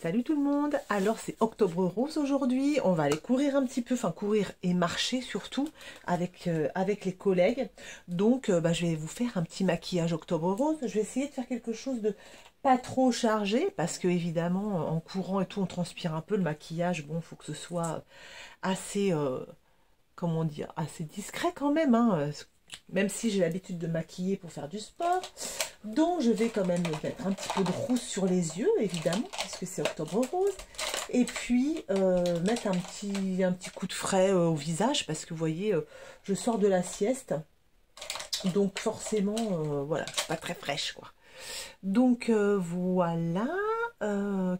Salut tout le monde, alors c'est Octobre Rose aujourd'hui, on va aller courir un petit peu, enfin courir et marcher surtout avec les collègues. Donc je vais vous faire un petit maquillage Octobre Rose, je vais essayer de faire quelque chose de pas trop chargé parce que évidemment en courant et tout on transpire un peu, le maquillage, bon il faut que ce soit assez, comment dire, assez discret quand même, hein, même si j'ai l'habitude de maquiller pour faire du sport. Donc je vais quand même mettre un petit peu de rousse sur les yeux, évidemment, puisque c'est Octobre Rose. Et puis mettre un petit coup de frais au visage, parce que vous voyez, je sors de la sieste. Donc forcément, voilà, je suis pas très fraîche, quoi. Donc voilà.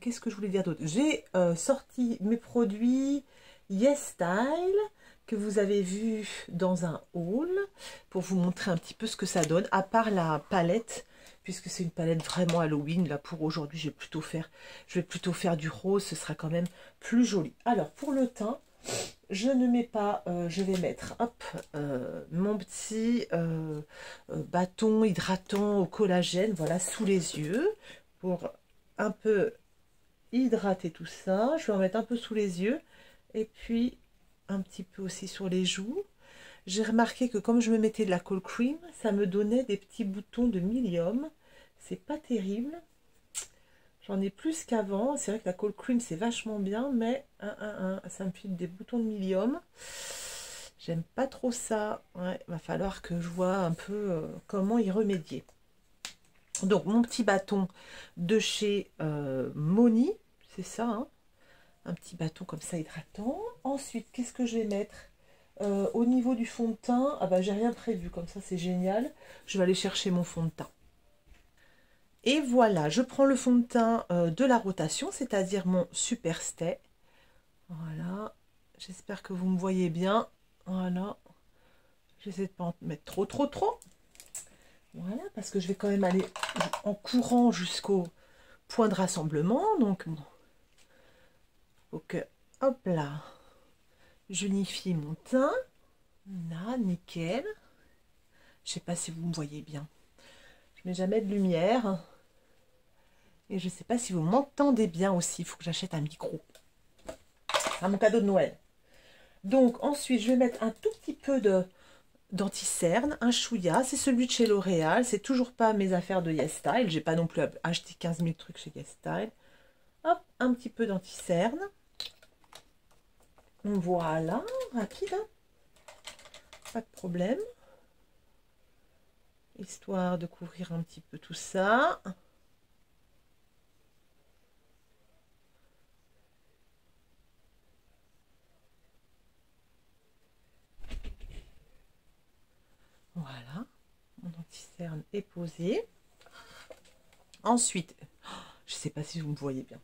Qu'est-ce que je voulais dire d'autre? J'ai sorti mes produits YesStyle que vous avez vu dans un haul pour vous montrer un petit peu ce que ça donne, à part la palette, puisque c'est une palette vraiment Halloween. Là pour aujourd'hui, je vais plutôt faire du rose, ce sera quand même plus joli. Alors pour le teint, je ne mets pas, je vais mettre hop, mon petit bâton hydratant au collagène, voilà, sous les yeux, pour un peu hydrater tout ça. Je vais en mettre un peu sous les yeux, et puis un petit peu aussi sur les joues. J'ai remarqué que comme je me mettais de la cold cream, ça me donnait des petits boutons de milium. C'est pas terrible. J'en ai plus qu'avant. C'est vrai que la cold cream c'est vachement bien, mais ça me file des boutons de milium. J'aime pas trop ça. Ouais, va falloir que je vois un peu comment y remédier. Donc mon petit bâton de chez Moni, c'est ça, hein, un petit bâton comme ça hydratant. Ensuite, qu'est-ce que je vais mettre au niveau du fond de teint? Ah bah j'ai rien prévu, comme ça c'est génial. Je vais aller chercher mon fond de teint. Et voilà, je prends le fond de teint de la rotation, c'est-à-dire mon Super Stay. Voilà, j'espère que vous me voyez bien. Voilà, j'essaie de ne pas en mettre trop. Voilà, parce que je vais quand même aller en courant jusqu'au point de rassemblement. Donc, bon, faut que, hop là, j'unifie mon teint. Là, nickel. Je sais pas si vous me voyez bien. Je mets jamais de lumière. Et je sais pas si vous m'entendez bien aussi. Il faut que j'achète un micro. C'est mon cadeau de Noël. Donc, ensuite, je vais mettre un tout petit peu d'anti-cerne, un chouïa. C'est celui de chez L'Oréal. C'est toujours pas mes affaires de YesStyle. J'ai pas non plus acheté 15 000 trucs chez YesStyle. Hop, un petit peu d'anti-cerne. Voilà, rapide, hein, pas de problème. Histoire de couvrir un petit peu tout ça. Voilà, mon anti-cerne est posé. Ensuite, je ne sais pas si vous me voyez bien.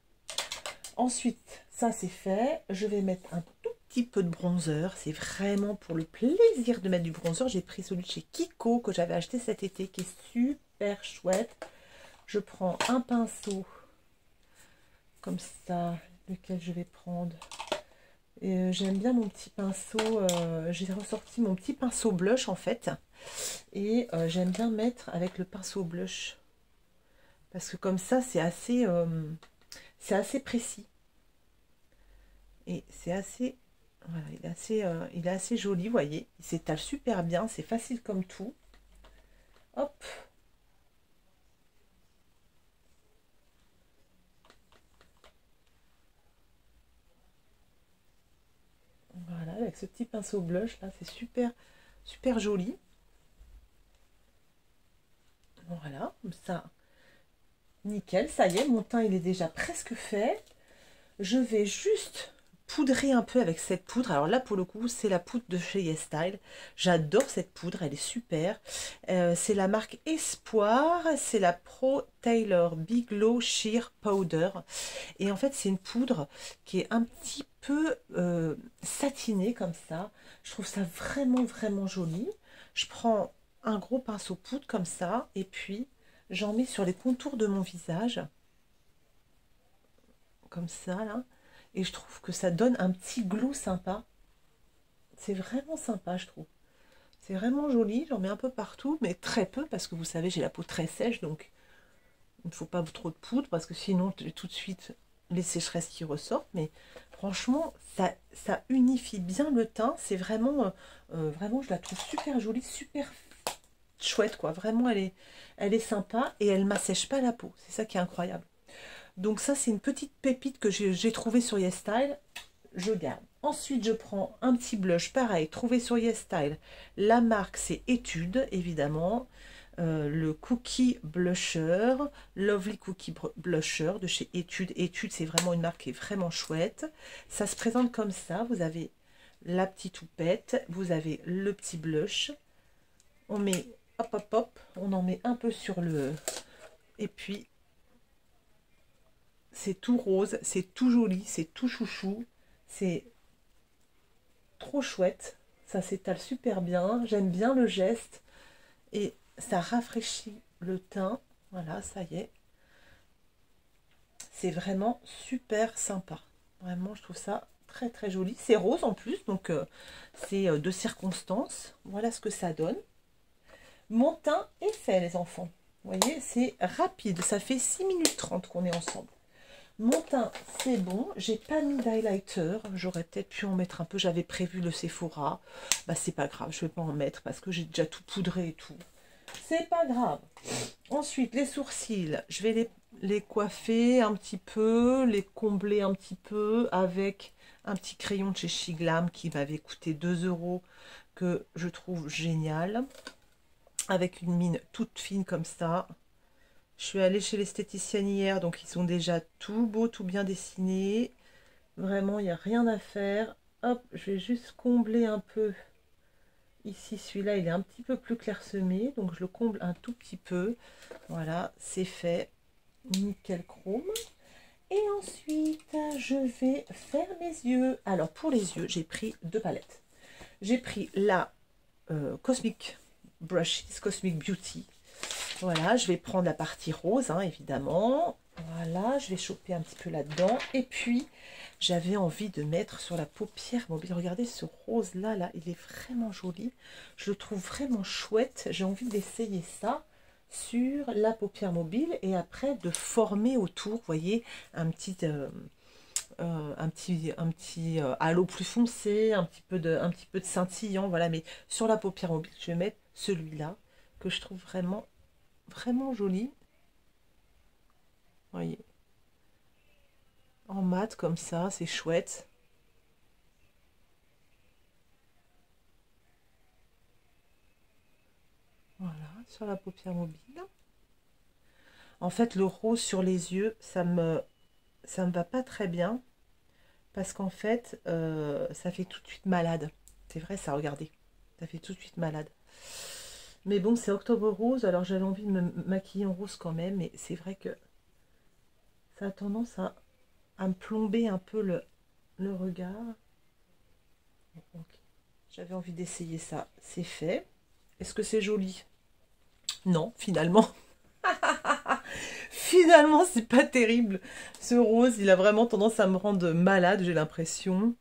Ensuite, ça c'est fait. Je vais mettre un tout petit peu de bronzer. C'est vraiment pour le plaisir de mettre du bronzer. J'ai pris celui de chez Kiko que j'avais acheté cet été, qui est super chouette. Je prends un pinceau comme ça, lequel je vais prendre. Et j'aime bien mon petit pinceau. J'ai ressorti mon petit pinceau blush en fait. Et j'aime bien mettre avec le pinceau blush. Parce que comme ça, c'est assez précis. Et c'est assez... Voilà, il est assez joli, vous voyez. Il s'étale super bien, c'est facile comme tout. Hop. Voilà, avec ce petit pinceau blush là, c'est super joli. Voilà, comme ça, nickel. Ça y est, mon teint il est déjà presque fait. Je vais juste poudrer un peu avec cette poudre. Alors là, pour le coup, c'est la poudre de chez YesStyle. J'adore cette poudre, elle est super. C'est la marque Espoir. C'est la Pro Taylor Big Glow Sheer Powder. Et en fait, c'est une poudre qui est un petit peu satinée comme ça. Je trouve ça vraiment joli. Je prends un gros pinceau poudre comme ça. Et puis, j'en mets sur les contours de mon visage. Comme ça, là. Et je trouve que ça donne un petit glow sympa. C'est vraiment sympa, je trouve. C'est vraiment joli. J'en mets un peu partout, mais très peu, parce que vous savez, j'ai la peau très sèche, donc il ne faut pas trop de poudre, parce que sinon, tout de suite, les sécheresses qui ressortent, mais franchement, ça unifie bien le teint. C'est vraiment, vraiment, je la trouve super jolie, super chouette, quoi. Vraiment, elle est sympa et elle m'assèche pas la peau. C'est ça qui est incroyable. Donc ça, c'est une petite pépite que j'ai trouvée sur YesStyle. Je garde. Ensuite, je prends un petit blush, pareil, trouvé sur YesStyle. La marque, c'est Etude, évidemment. Le Cookie Blusher, Lovely Cookie Blusher de chez Etude. Etude, c'est vraiment une marque qui est vraiment chouette. Ça se présente comme ça. Vous avez la petite houppette, vous avez le petit blush. On met, hop, hop, hop, on en met un peu sur le... Et puis, c'est tout rose, c'est tout joli, c'est tout chouchou. C'est trop chouette. Ça s'étale super bien. J'aime bien le geste. Et ça rafraîchit le teint. Voilà, ça y est. C'est vraiment super sympa. Vraiment, je trouve ça très très joli. C'est rose en plus, donc c'est de circonstance. Voilà ce que ça donne. Mon teint est fait, les enfants. Vous voyez, c'est rapide. Ça fait 6 minutes 30 qu'on est ensemble. Mon teint, c'est bon. J'ai pas mis d'highlighter. J'aurais peut-être pu en mettre un peu. J'avais prévu le Sephora. Bah, c'est pas grave. Je vais pas en mettre parce que j'ai déjà tout poudré et tout. C'est pas grave. Ensuite, les sourcils. Je vais les coiffer un petit peu, les combler un petit peu avec un petit crayon de chez Shiglam qui m'avait coûté 2 € que je trouve génial. Avec une mine toute fine comme ça. Je suis allée chez l'esthéticienne hier, donc ils sont déjà tout beaux, tout bien dessinés. Vraiment, il n'y a rien à faire. Hop, je vais juste combler un peu. Ici, celui-là, il est un petit peu plus clairsemé, donc je le comble un tout petit peu. Voilà, c'est fait. Nickel chrome. Et ensuite, je vais faire mes yeux. Alors, pour les yeux, j'ai pris 2 palettes. J'ai pris la Cosmic Brushes, Cosmic Beauty. Voilà, je vais prendre la partie rose, hein, évidemment. Voilà, je vais choper un petit peu là-dedans. Et puis, j'avais envie de mettre sur la paupière mobile. Regardez ce rose-là, là, il est vraiment joli. Je le trouve vraiment chouette. J'ai envie d'essayer ça sur la paupière mobile et après de former autour, vous voyez, un petit halo plus foncé, un petit peu de scintillant, voilà. Mais sur la paupière mobile, je vais mettre celui-là que je trouve vraiment joli. Vous voyez, en mat comme ça, c'est chouette. Voilà, sur la paupière mobile. En fait, le rose sur les yeux, ça me va pas très bien. Parce qu'en fait, ça fait tout de suite malade. C'est vrai ça, regardez. Ça fait tout de suite malade. Mais bon, c'est Octobre Rose, alors j'avais envie de me maquiller en rose quand même. Mais c'est vrai que ça a tendance à me plomber un peu le regard. Bon, okay. J'avais envie d'essayer ça. C'est fait. Est-ce que c'est joli? Non, finalement. Finalement, c'est pas terrible. Ce rose, il a vraiment tendance à me rendre malade, j'ai l'impression.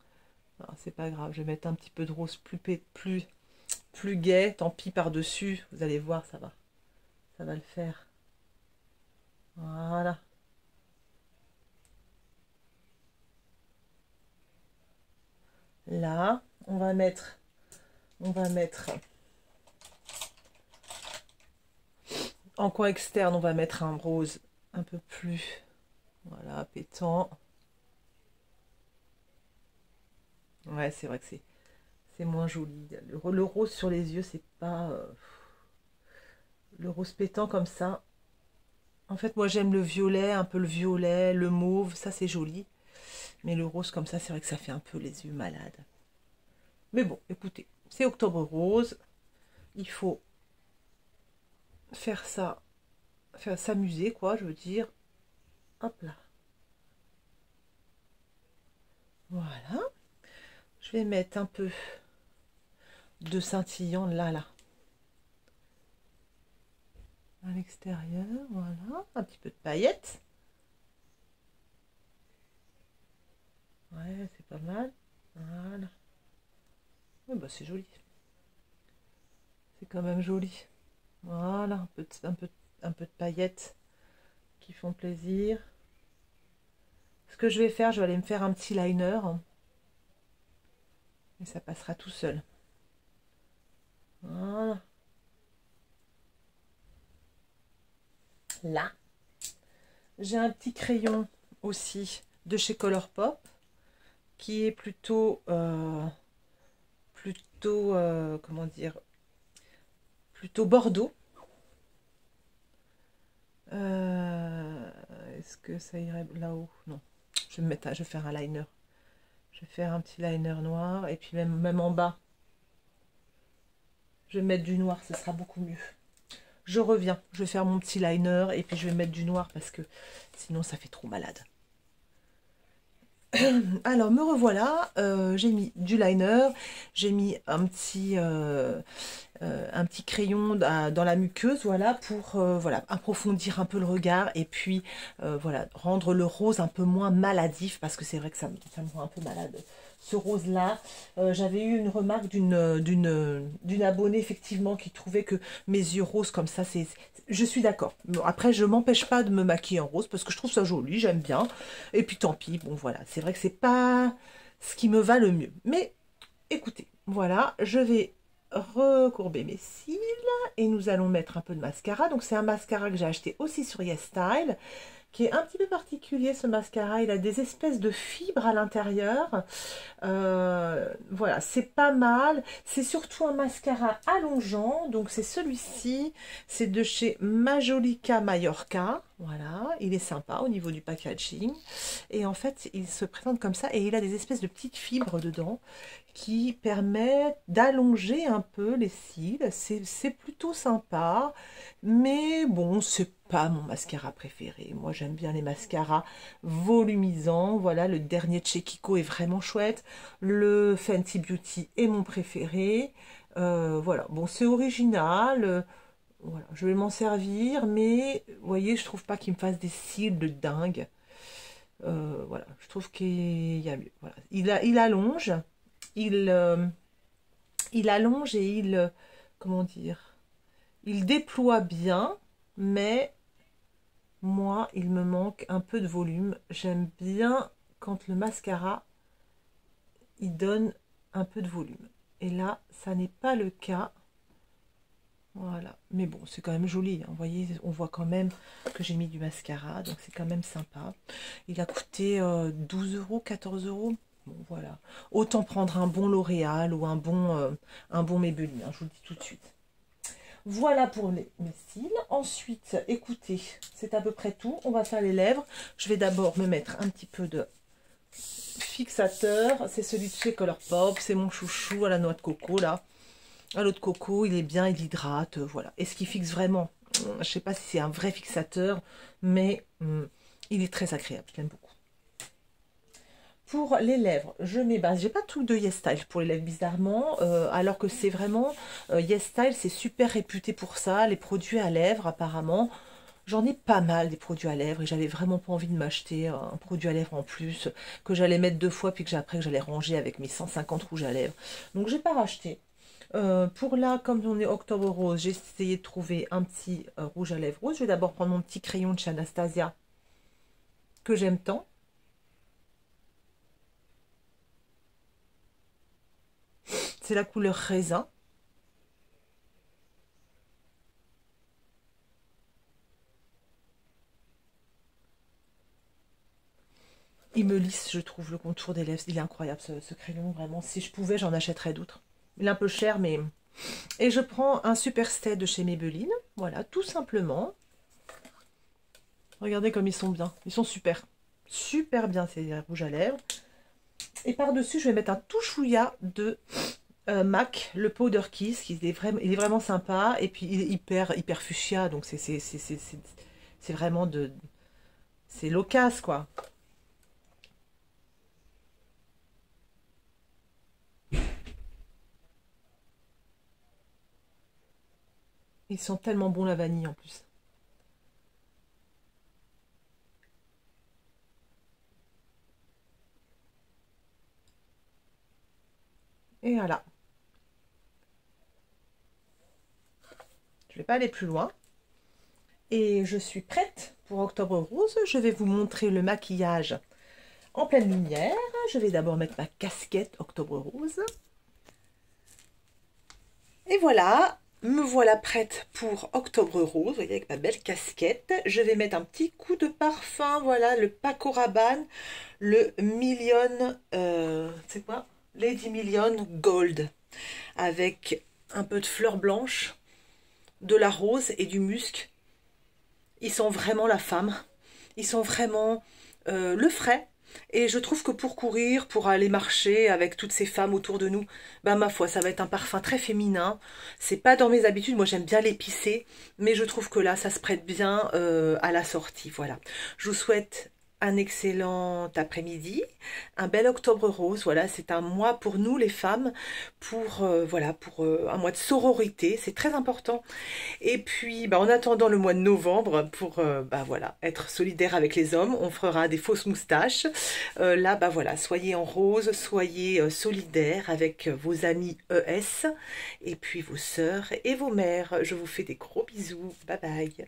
C'est pas grave, je vais mettre un petit peu de rose plus gai. Tant pis par-dessus. Vous allez voir, ça va le faire. Voilà. Là, on va mettre en coin externe, on va mettre un rose un peu plus, voilà, pétant. Ouais, c'est vrai que c'est moins joli. Le rose sur les yeux, c'est pas le rose pétant comme ça. En fait, moi j'aime le violet, un peu le violet, le mauve, ça c'est joli. Mais le rose comme ça, c'est vrai que ça fait un peu les yeux malades. Mais bon, écoutez, c'est Octobre Rose. Il faut faire ça, faire s'amuser, quoi, je veux dire. Hop là. Voilà. Je vais mettre un peu de scintillant là. À l'extérieur, voilà. Un petit peu de paillettes. Ouais, c'est pas mal. Voilà. Ouais, bah c'est joli. C'est quand même joli. Voilà, un peu de paillettes qui font plaisir. Ce que je vais faire, je vais aller me faire un petit liner. Et ça passera tout seul. Voilà. Là. J'ai un petit crayon aussi de chez Colourpop qui est plutôt, comment dire, plutôt bordeaux. Est-ce que ça irait là-haut? Non. Je vais je vais faire un liner. Je vais faire un petit liner noir et puis même en bas. Je vais mettre du noir, ce sera beaucoup mieux. Je reviens, je vais faire mon petit liner et puis je vais mettre du noir parce que sinon ça fait trop malade. Alors me revoilà, j'ai mis du liner, j'ai mis un petit crayon dans la muqueuse, voilà, pour voilà, approfondir un peu le regard et puis voilà, rendre le rose un peu moins maladif parce que c'est vrai que ça me rend un peu malade. Ce rose là, j'avais eu une remarque d'une abonnée effectivement qui trouvait que mes yeux roses comme ça, je suis d'accord. Bon, après, je m'empêche pas de me maquiller en rose parce que je trouve ça joli, j'aime bien. Et puis tant pis, bon voilà, c'est vrai que c'est pas ce qui me va le mieux. Mais écoutez, voilà, je vais recourber mes cils et nous allons mettre un peu de mascara. Donc c'est un mascara que j'ai acheté aussi sur YesStyle, qui est un petit peu particulier ce mascara. Il a des espèces de fibres à l'intérieur. Voilà, c'est pas mal. C'est surtout un mascara allongeant. Donc c'est celui-ci. C'est de chez Majolica Mallorca. Voilà, il est sympa au niveau du packaging. Et en fait, il se présente comme ça. Et il a des espèces de petites fibres dedans qui permettent d'allonger un peu les cils. C'est plutôt sympa. Mais bon, c'est pas mon mascara préféré. Moi, j'aime bien les mascaras volumisants. Voilà, le dernier de chez Kiko est vraiment chouette. Le Fenty Beauty est mon préféré. Voilà, bon, c'est original. Voilà, je vais m'en servir, mais vous voyez, je trouve pas qu'il me fasse des cils de dingue. Voilà, je trouve qu'il y a mieux. Voilà. Il allonge, il allonge et comment dire, il déploie bien, mais moi, il me manque un peu de volume. J'aime bien quand le mascara, il donne un peu de volume. Et là, ça n'est pas le cas. Voilà, mais bon, c'est quand même joli, hein. Vous voyez, on voit quand même que j'ai mis du mascara, donc c'est quand même sympa. Il a coûté 12 €, 14 €. Bon, voilà. Autant prendre un bon L'Oréal ou un bon Maybelline, hein, je vous le dis tout de suite. Voilà pour mes cils. Ensuite, écoutez, c'est à peu près tout. On va faire les lèvres. Je vais d'abord me mettre un petit peu de fixateur. C'est celui de chez Colourpop, c'est mon chouchou à la noix de coco, là. À l'eau de coco, il est bien, il hydrate, voilà. Et ce qui fixe vraiment, je ne sais pas si c'est un vrai fixateur, mais il est très agréable, je l'aime beaucoup. Pour les lèvres, je mets, j'ai pas tout de YesStyle pour les lèvres bizarrement, alors que c'est vraiment, YesStyle c'est super réputé pour ça, les produits à lèvres apparemment. J'en ai pas mal des produits à lèvres et j'avais vraiment pas envie de m'acheter un produit à lèvres en plus, que j'allais mettre 2 fois puis que après que j'allais ranger avec mes 150 rouges à lèvres. Donc j'ai pas racheté. Pour là, comme on est octobre rose, j'ai essayé de trouver un petit rouge à lèvres rose. Je vais d'abord prendre mon petit crayon de chez Anastasia, que j'aime tant. C'est la couleur raisin. Il me lisse, je trouve, le contour des lèvres. Il est incroyable, ce crayon, vraiment. Si je pouvais, j'en achèterais d'autres. Il est un peu cher, mais... Et je prends un Super Stay de chez Maybelline. Voilà, tout simplement. Regardez comme ils sont bien. Ils sont super. Super bien, ces rouges à lèvres. Et par-dessus, je vais mettre un tout chouïa de MAC, le Powder Kiss, il est vraiment sympa. Et puis, il est hyper fuchsia. Donc, c'est vraiment de... C'est loquace, quoi. Ils sont tellement bons, la vanille, en plus. Et voilà. Je ne vais pas aller plus loin. Et je suis prête pour Octobre Rose. Je vais vous montrer le maquillage en pleine lumière. Je vais d'abord mettre ma casquette Octobre Rose. Et voilà, me voilà prête pour Octobre Rose, vous voyez, avec ma belle casquette. Je vais mettre un petit coup de parfum, voilà, le Paco Rabanne, le Million, c'est quoi? Lady Million Gold, avec un peu de fleurs blanches, de la rose et du musc. Ils sont vraiment la femme, ils sont vraiment le frais. Et je trouve que pour courir, pour aller marcher avec toutes ces femmes autour de nous, ben ma foi, ça va être un parfum très féminin. C'est pas dans mes habitudes, moi j'aime bien l'épicé, mais je trouve que là, ça se prête bien à la sortie. Voilà. Je vous souhaite un excellent après-midi, un bel Octobre Rose. Voilà, c'est un mois pour nous les femmes, pour voilà, pour un mois de sororité, c'est très important. Et puis, bah, en attendant le mois de novembre, pour bah, voilà, être solidaire avec les hommes, on fera des fausses moustaches. Là, bah, voilà, soyez en rose, soyez solidaires avec vos amis ES, et puis vos sœurs et vos mères. Je vous fais des gros bisous. Bye bye.